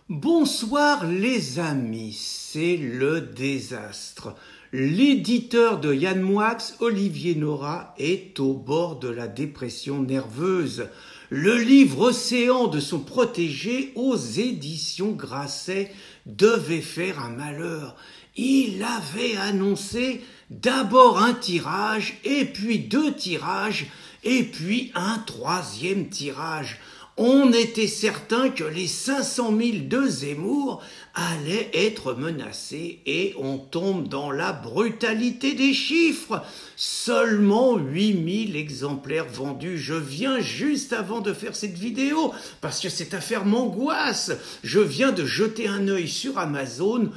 Bonsoir les amis, c'est le désastre. L'éditeur de Yann Moix, Olivier Nora, est au bord de la dépression nerveuse. Le livre Océan de son protégé aux éditions Grasset devait faire un malheur. Il avait annoncé d'abord un tirage, et puis 2 tirages, et puis un 3e tirage. On était certain que les 500 000 de Zemmour allaient être menacés et on tombe dans la brutalité des chiffres. Seulement 8 000 exemplaires vendus. Je viens juste avant de faire cette vidéo parce que cette affaire m'angoisse. Je viens de jeter un œil sur Amazon.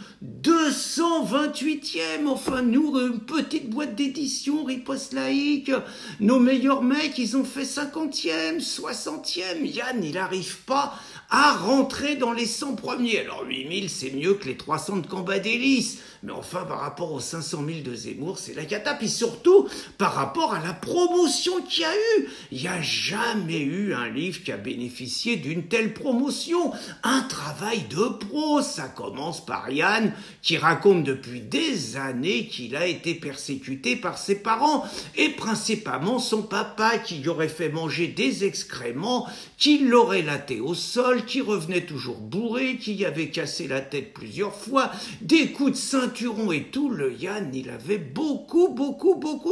228e, enfin nous, une petite boîte d'édition, riposte laïque. Nos meilleurs mecs, ils ont fait 50e, 60e. Yann, il n'arrive pas à rentrer dans les 100 premiers. Alors 8000, c'est mieux que les 300 de Cambadélis. Mais enfin, par rapport aux 500 000 de Zemmour, c'est la cata. Puis surtout, par rapport à la promotion qu'il y a eu. Il n'y a jamais eu un livre qui a bénéficié d'une telle promotion. Un travail de pro. Ça commence par Yann, qui raconte depuis des années qu'il a été persécuté par ses parents. Et principalement son papa, qui lui aurait fait manger des excréments, qui l'aurait laté au sol, qui revenait toujours bourré, qui y avait cassé la tête plusieurs fois, des coups de ceinturon et tout. Le Yann, il avait beaucoup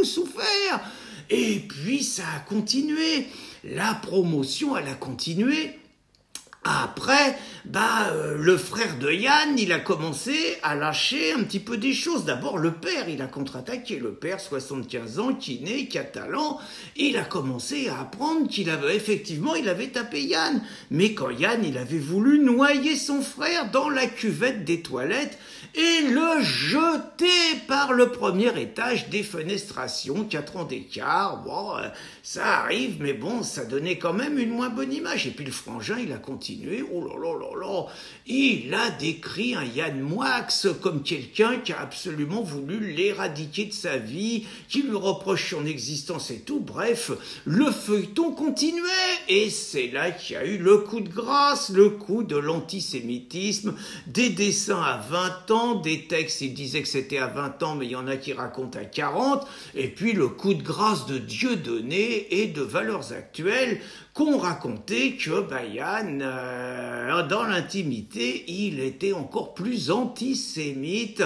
souffert. Et puis ça a continué. La promotion, elle a continué. Après, le frère de Yann, il a commencé à lâcher un petit peu des choses. D'abord, le père, il a contre-attaqué. Le père, 75 ans, kiné, qui a talent, il a commencé à apprendre qu'il avait effectivement, il avait tapé Yann. Mais quand Yann, il avait voulu noyer son frère dans la cuvette des toilettes et le jeter par le premier étage, défenestration, 4 ans d'écart. Bon, ça arrive, mais bon, ça donnait quand même une moins bonne image. Et puis le frangin, il a continué. Oh là là là là, il a décrit un Yann Moix comme quelqu'un qui a absolument voulu l'éradiquer de sa vie, qui lui reproche son existence et tout. Bref, le feuilleton continuait et c'est là qu'il y a eu le coup de grâce, le coup de l'antisémitisme, des dessins à 20 ans, des textes, il disait que c'était à 20 ans, mais il y en a qui racontent à 40, et puis le coup de grâce de Dieudonné et de Valeurs Actuelles qu'on racontait que Yann, dans l'intimité, il était encore plus antisémite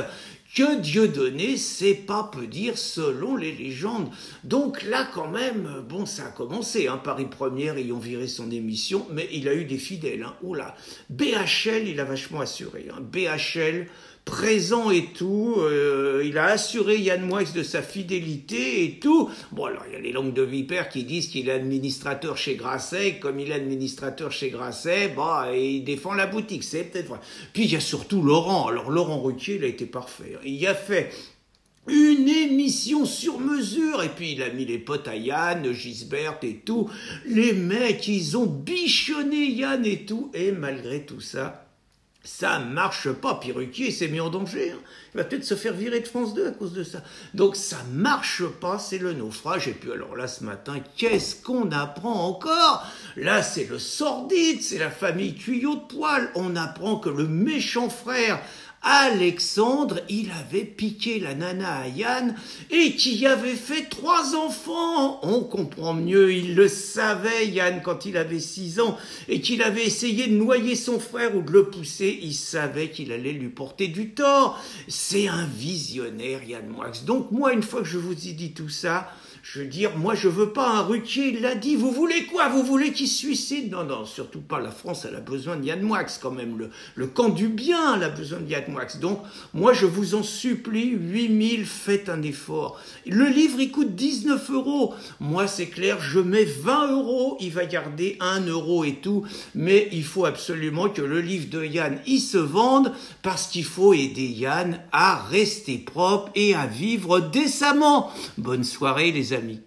que Dieudonné, c'est pas peu dire selon les légendes. Donc là, quand même, bon, ça a commencé, Paris Première, ils ont viré son émission, mais il a eu des fidèles, Oula. BHL, il a vachement assuré, BHL, présent et tout, il a assuré Yann Moix de sa fidélité et tout. Bon, alors, il y a les langues de vipère qui disent qu'il est administrateur chez Grasset, comme il est administrateur chez Grasset, il défend la boutique, c'est peut-être vrai. Puis il y a surtout Laurent. Alors, Laurent Ruquier, il a été parfait. Il a fait une émission sur mesure, et puis il a mis les potes à Yann, Gisbert et tout. Les mecs, ils ont bichonné Yann et tout, et malgré tout ça, ça marche pas. Puis Ruquier s'est mis en danger. Il va peut-être se faire virer de France 2 à cause de ça. Donc ça marche pas, c'est le naufrage. Et puis alors là, ce matin, qu'est-ce qu'on apprend encore? Là, c'est le sordide, c'est la famille Tuyau de Poil. On apprend que le méchant frère Alexandre, il avait piqué la nana à Yann et qui avait fait 3 enfants. On comprend mieux, il le savait, Yann, quand il avait 6 ans et qu'il avait essayé de noyer son frère ou de le pousser, il savait qu'il allait lui porter du tort. C'est un visionnaire, Yann Moix. Donc moi, une fois que je vous ai dit tout ça, je veux dire, moi je veux pas un Ruquier, il l'a dit, vous voulez quoi? Vous voulez qu'il se suicide? Non, non, surtout pas, la France, elle a besoin de Yann Moix quand même, le camp du bien, elle a besoin de Yann Moix. Donc, moi je vous en supplie, 8000, faites un effort. Le livre, il coûte 19 €. Moi c'est clair, je mets 20 €, il va garder 1 € et tout, mais il faut absolument que le livre de Yann, il se vende, parce qu'il faut aider Yann à rester propre et à vivre décemment. Bonne soirée les amis.